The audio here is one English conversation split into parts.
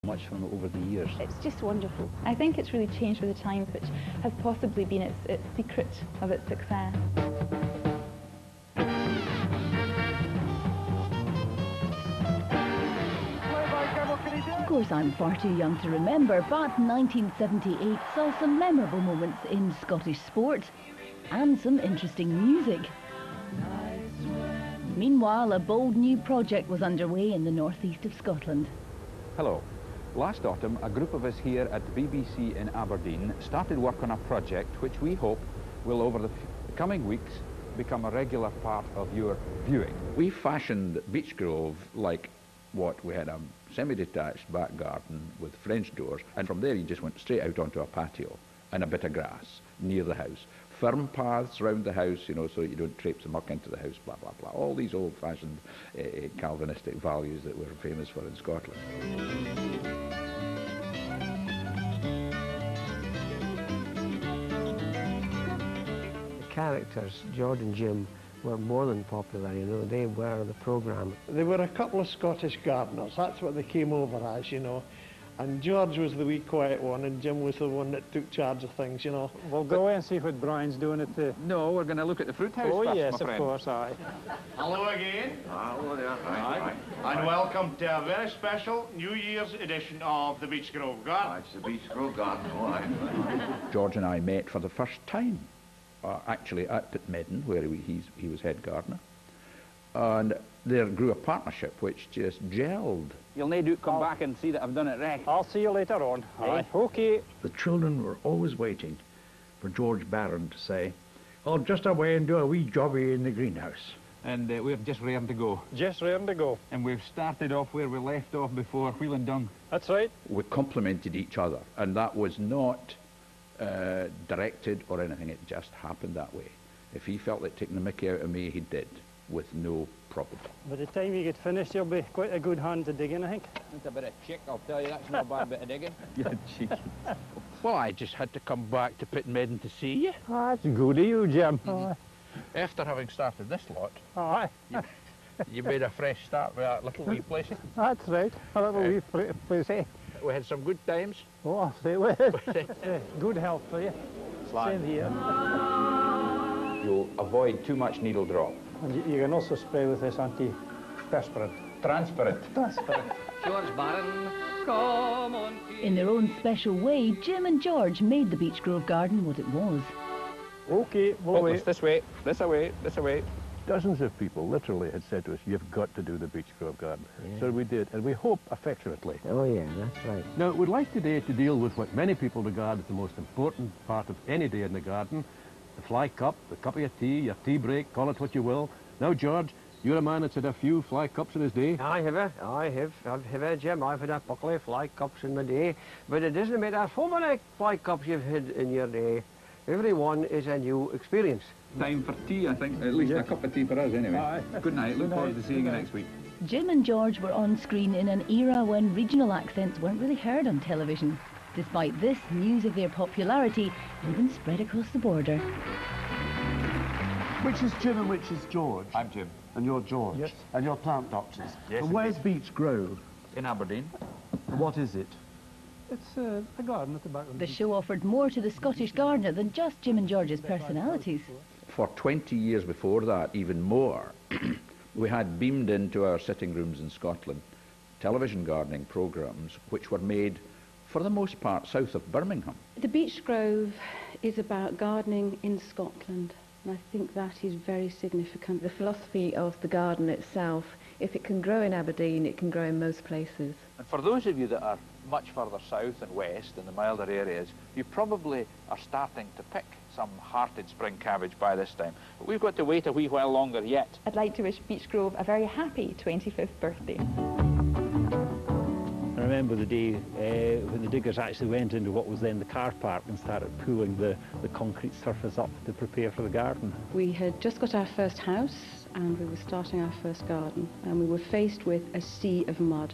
much from it over the years. It's just wonderful. I think it's really changed with the times, which has possibly been its secret of its success. Of course, I'm far too young to remember, but 1978 saw some memorable moments in Scottish sport and some interesting music. Meanwhile, a bold new project was underway in the northeast of Scotland. Hello. Last autumn, a group of us here at the BBC in Aberdeen started work on a project which we hope will, over the coming weeks, become a regular part of your viewing. We fashioned Beechgrove like what? We had a semi-detached back garden with French doors, and from there you just went straight out onto a patio and a bit of grass near the house. Firm paths round the house, you know, so you don't traipse the muck into the house, blah, blah, blah. All these old-fashioned Calvinistic values that we're famous for in Scotland. The characters, George and Jim, were more than popular, you know. They were the programme. They were a couple of Scottish gardeners, that's what they came over as, you know. And George was the wee quiet one, and Jim was the one that took charge of things, you know. We'll go and see what Brian's doing at the... No, we're going to look at the fruit house first, Oh, yes, my of friend. course, aye. Hello again. Hello there. Aye. And welcome to a very special New Year's edition of the Beechgrove Garden. It's the Beechgrove Garden, all right. George and I met for the first time, actually at Pittmedden, where he was head gardener. And there grew a partnership which just gelled. You'll no doubt come back and see that I've done it right. I'll see you later on. Aye. OK. The children were always waiting for George Barron to say, "Oh, just away and do a wee jobby in the greenhouse." And we're just raring to go. Just raring to go. And we've started off where we left off before, Wheel and Dung. That's right. We complemented each other, and that was not directed or anything. It just happened that way. If he felt like taking the mickey out of me, he did, with no problem. By the time you get finished, you'll be quite a good hand to dig in, I think. It's a bit of chick, I'll tell you. That's not a bad bit of digging. Yeah, cheeky. Well, I just had to come back to Pittmedden to see you. That's good of you, Jim. Aye. After having started this lot, Aye. you made a fresh start with that little wee place. That's right. A little wee place, eh? We had some good times. Oh, I'll stay with it. Good health for you. Same here. You'll avoid too much needle drop. And you can also spray with this anti-perspirant. Transparent. George Barron, come on. In their own special way, Jim and George made the Beechgrove Garden what it was. OK, we'll Oh, wait. it's this way, this away, this away. Dozens of people literally had said to us, "You've got to do the Beechgrove Garden." So we did, and we hope affectionately. Oh, yeah, that's right. Now, we'd like today to deal with what many people regard as the most important part of any day in the garden: the fly cup, the cup of your tea, your tea break, call it what you will. Now, George, you're a man that's had a few fly cups in his day. I have, Jim. I've had a buckle of fly cups in my day, but it doesn't matter how many fly cups you've had in your day. Every one is a new experience. Time for tea, I think. At least a cup of tea for us, anyway. Aye. Good night. Look forward to seeing you next week. Jim and George were on screen in an era when regional accents weren't really heard on television. Despite this, news of their popularity even spread across the border. Which is Jim and which is George? I'm Jim. And you're George? Yes. And you're plant doctors? Yes, And where's Beechgrove? In Aberdeen. And what is it? It's a garden at the back of The show offered more to the Scottish gardener than just Jim and George's personalities. For 20 years before that, even more, we had beamed into our sitting rooms in Scotland television gardening programmes which were made, for the most part, south of Birmingham. The Beechgrove is about gardening in Scotland, and I think that is very significant. The philosophy of the garden itself, if it can grow in Aberdeen, it can grow in most places. And for those of you that are much further south and west in the milder areas, you probably are starting to pick some hearted spring cabbage by this time. But we've got to wait a wee while longer yet. I'd like to wish Beechgrove a very happy 25th birthday. I remember the day when the diggers actually went into what was then the car park and started pulling the concrete surface up to prepare for the garden. We had just got our first house and we were starting our first garden, and we were faced with a sea of mud.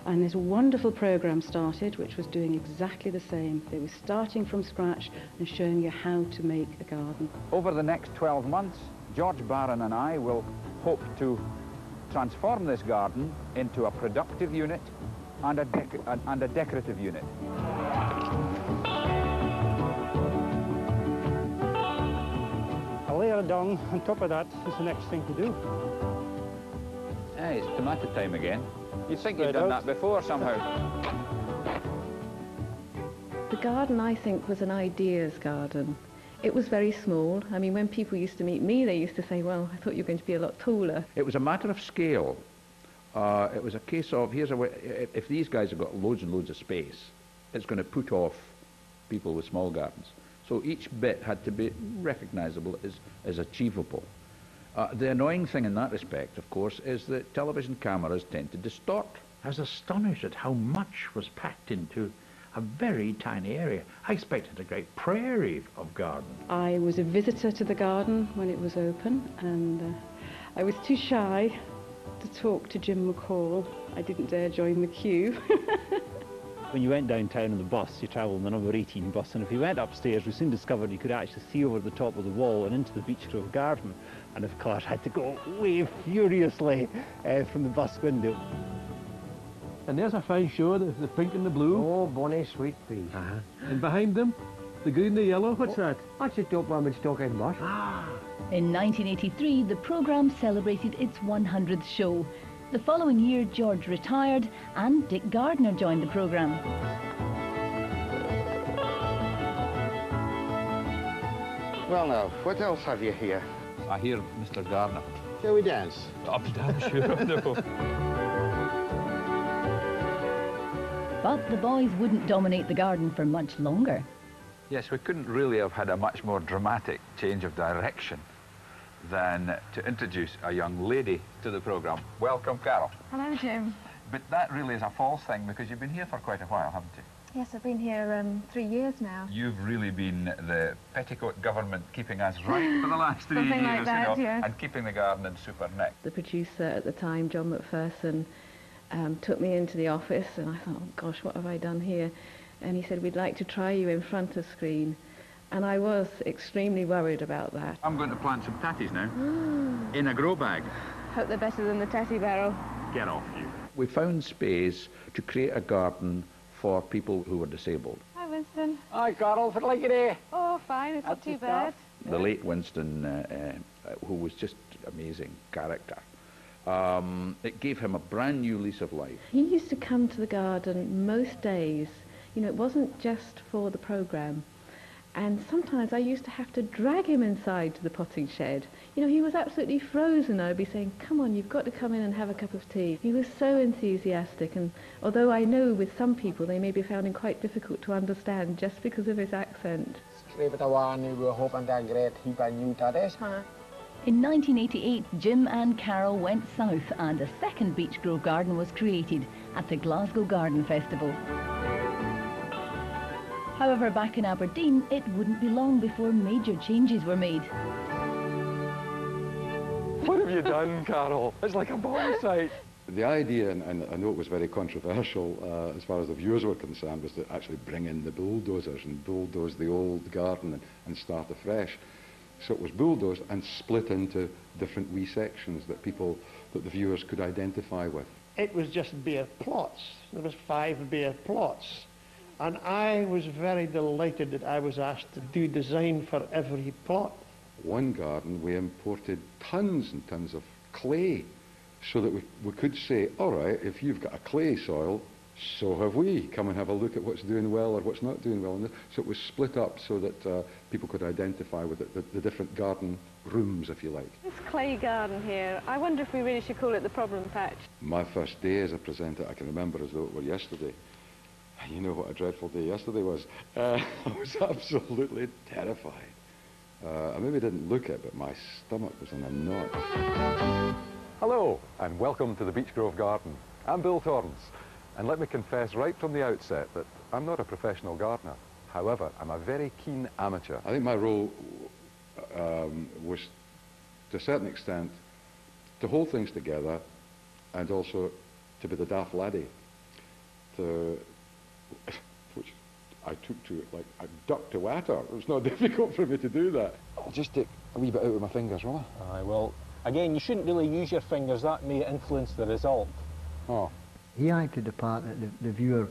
And this wonderful programme started which was doing exactly the same. They were starting from scratch and showing you how to make a garden. Over the next 12 months, George Barron and I will hope to transform this garden into a productive unit and a decorative unit. A layer of dung on top of that is the next thing to do. Hey, it's tomato time again. You'd think you'd Spread done out. that before somehow. The garden, I think, was an ideas garden. It was very small. I mean, when people used to meet me, they used to say, well, I thought you were going to be a lot taller. It was a matter of scale. It was a case of, here's a way, if these guys have got loads and loads of space, it's going to put off people with small gardens. So each bit had to be recognisable as achievable. The annoying thing in that respect, of course, is that television cameras tend to distort. I was astonished at how much was packed into a very tiny area. I expected a great prairie of garden. I was a visitor to the garden when it was open, and I was too shy to talk to Jim McCall. I didn't dare join the queue. When you went downtown on the bus, you travelled on the number 18 bus, and if you went upstairs, we soon discovered you could actually see over the top of the wall and into the Beechgrove garden. And of course, I had to go away furiously from the bus window. And there's a fine show, the pink and the blue. Oh, bonny sweet peas. And behind them, the green and the yellow. What's that? That's the top one with Stockhead Bush. In 1983, the programme celebrated its 100th show. The following year, George retired and Dick Gardner joined the programme. Well now, what else have you here? I hear Mr. Gardner. Shall we dance? I'm sure, no. But the boys wouldn't dominate the garden for much longer. Yes, we couldn't really have had a much more dramatic change of direction than to introduce a young lady to the programme. Welcome, Carol. Hello, Jim. But that really is a false thing, because you've been here for quite a while, haven't you? Yes, I've been here 3 years now. You've really been the petticoat government keeping us right for the last 3 years, Something like that, you know, yes. and keeping the garden in super nick. The producer at the time, John McPherson, took me into the office, and I thought, oh gosh, what have I done here? And he said, we'd like to try you in front of screen. And I was extremely worried about that. I'm going to plant some tatties now, in a grow bag. Hope they're better than the tatty barrel. Get off you. We found space to create a garden for people who were disabled. Hi, Winston. Hi, Carol, what like it? Oh, fine, it's not too bad. The late Winston, who was just amazing character, it gave him a brand new lease of life. He used to come to the garden most days. You know, it wasn't just for the programme. And sometimes I used to have to drag him inside to the potting shed. You know, he was absolutely frozen. I'd be saying, come on, you've got to come in and have a cup of tea. He was so enthusiastic, and although I know with some people they may be found him quite difficult to understand just because of his accent. In 1988, Jim and Carol went south and a second Beechgrove garden was created at the Glasgow Garden Festival. However, back in Aberdeen, it wouldn't be long before major changes were made. What have you done, Carol? It's like a bomb site. The idea, and I know it was very controversial as far as the viewers were concerned, was to actually bring in the bulldozers and bulldoze the old garden and start afresh. So it was bulldozed and split into different wee sections that the viewers could identify with. It was just bare plots. There was 5 bare plots. And I was very delighted that I was asked to do design for every plot. One garden, we imported tons and tons of clay so that we could say, all right, if you've got a clay soil, so have we. Come and have a look at what's doing well or what's not doing well. And so it was split up so that people could identify with the different garden rooms, if you like. This clay garden here, I wonder if we really should call it the problem patch. My first day as a presenter, I can remember as though it were yesterday. You know what a dreadful day yesterday was. I was absolutely terrified. I maybe didn't look it, but my stomach was in a knot. Hello, and welcome to the Beechgrove Garden. I'm Bill Torrance, and let me confess right from the outset that I'm not a professional gardener. However, I'm a very keen amateur. I think my role was, to a certain extent, to hold things together and also to be the daft laddie. Which I took to like a duck to water. It was not difficult for me to do that. I'll just take a wee bit out with my fingers, will I? Aye, well, again, you shouldn't really use your fingers. That may influence the result. Oh. he acted the part that the viewer